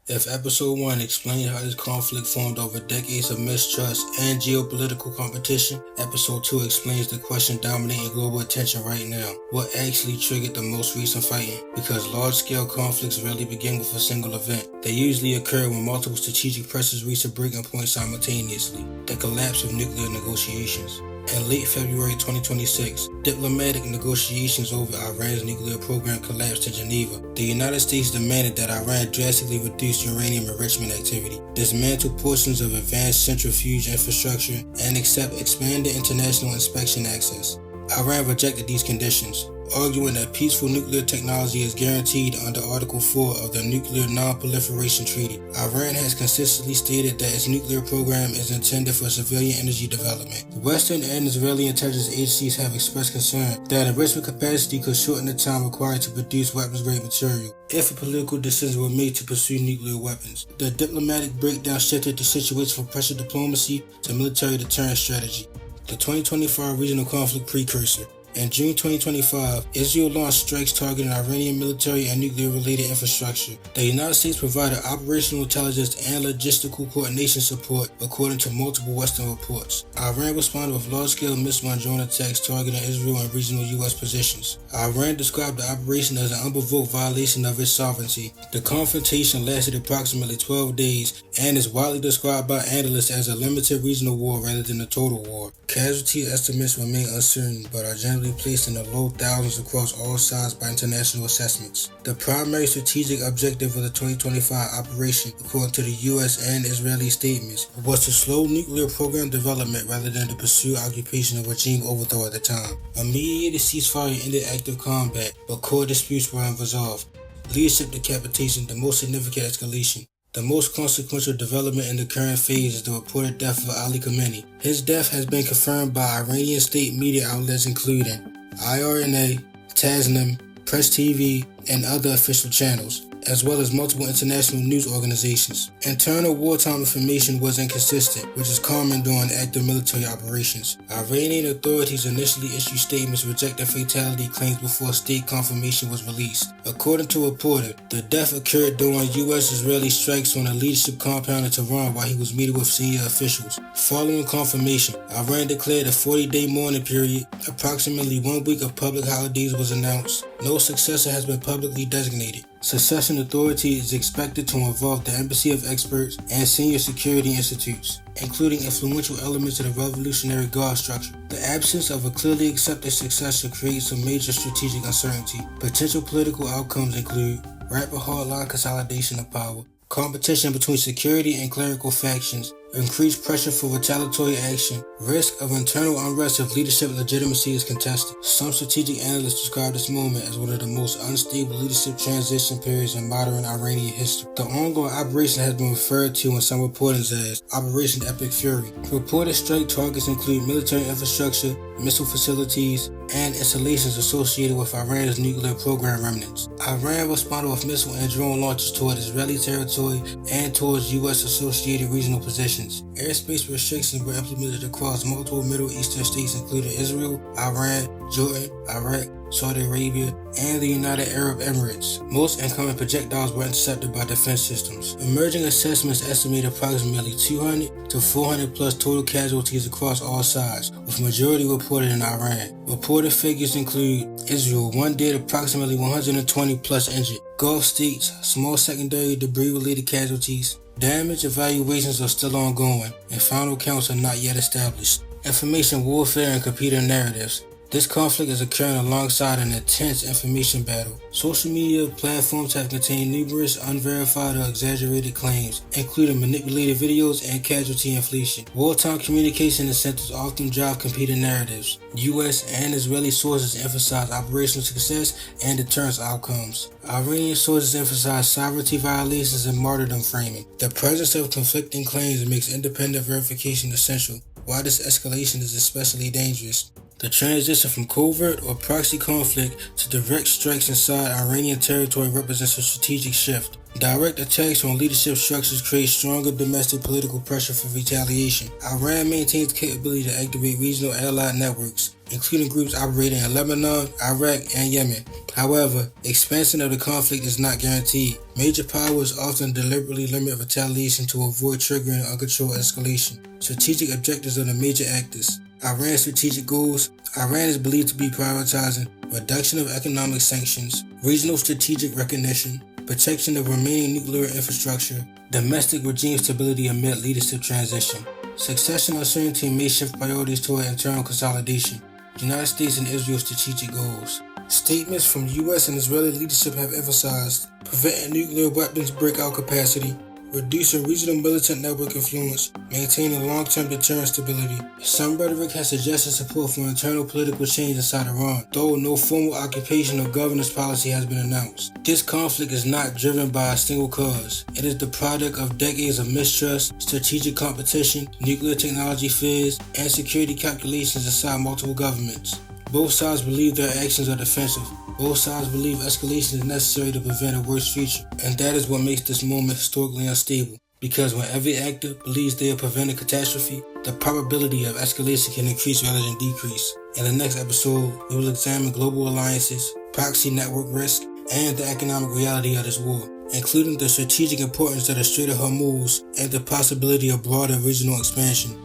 If Episode 1 explained how this conflict formed over decades of mistrust and geopolitical competition, Episode 2 explains the question dominating global attention right now: what actually triggered the most recent fighting? Because large-scale conflicts rarely begin with a single event. They usually occur when multiple strategic pressures reach a breaking point simultaneously: the collapse of nuclear negotiations. In late February 2026, diplomatic negotiations over Iran's nuclear program collapsed in Geneva. The United States demanded that Iran drastically reduce uranium enrichment activity, dismantle portions of advanced centrifuge infrastructure, and accept expanded international inspection access. Iran rejected these conditions, arguing that peaceful nuclear technology is guaranteed under Article 4 of the Nuclear Non-Proliferation Treaty. Iran has consistently stated that its nuclear program is intended for civilian energy development. Western and Israeli intelligence agencies have expressed concern that enrichment capacity could shorten the time required to produce weapons-grade material if a political decision were made to pursue nuclear weapons. The diplomatic breakdown shifted the situation from pressure diplomacy to military deterrence strategy. The 2025 regional conflict precursor. In June 2025, Israel launched strikes targeting Iranian military and nuclear-related infrastructure. The United States provided operational intelligence and logistical coordination support, according to multiple Western reports. Iran responded with large-scale missile and drone attacks targeting Israel and regional U.S. positions. Iran described the operation as an unprovoked violation of its sovereignty. The confrontation lasted approximately 12 days and is widely described by analysts as a limited regional war rather than a total war. Casualty estimates remain uncertain, but are generally placed in the low thousands across all sides by international assessments. The primary strategic objective of the 2025 operation, according to the U.S. and Israeli statements, was to slow nuclear program development rather than to pursue occupation or regime overthrow at the time. A mediated ceasefire ended active combat, but core disputes were unresolved. Leadership decapitation, the most significant escalation. The most consequential development in the current phase is the reported death of Ali Khamenei. His death has been confirmed by Iranian state media outlets including IRNA, Tasnim, Press TV, and other official channels, as well as multiple international news organizations. Internal wartime information was inconsistent, which is common during active military operations. Iranian authorities initially issued statements rejecting fatality claims before state confirmation was released. According to a reporter, the death occurred during U.S.-Israeli strikes on a leadership compound in Tehran while he was meeting with senior officials. Following confirmation, Iran declared a 40-day mourning period. Approximately 1 week of public holidays was announced. No successor has been publicly designated. Succession authority is expected to involve the Embassy of Experts and senior security institutes, including influential elements of the Revolutionary Guard structure. The absence of a clearly accepted successor creates a major strategic uncertainty. Potential political outcomes include rapid hardline consolidation of power, competition between security and clerical factions, increased pressure for retaliatory action, risk of internal unrest if leadership legitimacy is contested. Some strategic analysts describe this moment as one of the most unstable leadership transition periods in modern Iranian history. The ongoing operation has been referred to in some reportings as Operation Epic Fury. Reported strike targets include military infrastructure, missile facilities, and installations associated with Iran's nuclear program remnants. Iran responded with missile and drone launches toward Israeli territory and towards U.S.-associated regional positions. Airspace restrictions were implemented across multiple Middle Eastern states including Israel, Iran, Jordan, Iraq, Saudi Arabia, and the United Arab Emirates. Most incoming projectiles were intercepted by defense systems. Emerging assessments estimate approximately 200 to 400 plus total casualties across all sides, with majority reported in Iran. Reported figures include Israel, one dead, approximately 120 plus injured. Gulf states, small secondary debris-related casualties. Damage evaluations are still ongoing, and final counts are not yet established. Information warfare and computer narratives. This conflict is occurring alongside an intense information battle. Social media platforms have contained numerous unverified or exaggerated claims, including manipulated videos and casualty inflation. Wartime communication incentives often drive competing narratives. U.S. and Israeli sources emphasize operational success and deterrence outcomes. Iranian sources emphasize sovereignty violations and martyrdom framing. The presence of conflicting claims makes independent verification essential. Why this escalation is especially dangerous. The transition from covert or proxy conflict to direct strikes inside Iranian territory represents a strategic shift. Direct attacks on leadership structures create stronger domestic political pressure for retaliation. Iran maintains the capability to activate regional allied networks, including groups operating in Lebanon, Iraq, and Yemen. However, expansion of the conflict is not guaranteed. Major powers often deliberately limit retaliation to avoid triggering uncontrolled escalation. Strategic objectives of the major actors. Iran's strategic goals. Iran is believed to be prioritizing reduction of economic sanctions, regional strategic recognition, protection of remaining nuclear infrastructure, domestic regime stability amid leadership transition. Succession uncertainty may shift priorities toward internal consolidation. United States and Israel's strategic goals. Statements from U.S. and Israeli leadership have emphasized preventing nuclear weapons breakout capacity, reducing regional militant network influence, maintaining long-term deterrent stability. Some rhetoric has suggested support for internal political change inside Iran, though no formal occupation or governance policy has been announced. This conflict is not driven by a single cause. It is the product of decades of mistrust, strategic competition, nuclear technology fears, and security calculations inside multiple governments. Both sides believe their actions are defensive. Both sides believe escalation is necessary to prevent a worse future, and that is what makes this moment historically unstable. Because when every actor believes they are preventing catastrophe, the probability of escalation can increase rather than decrease. In the next episode, we will examine global alliances, proxy network risk, and the economic reality of this war, including the strategic importance of the Strait of Hormuz and the possibility of broader regional expansion.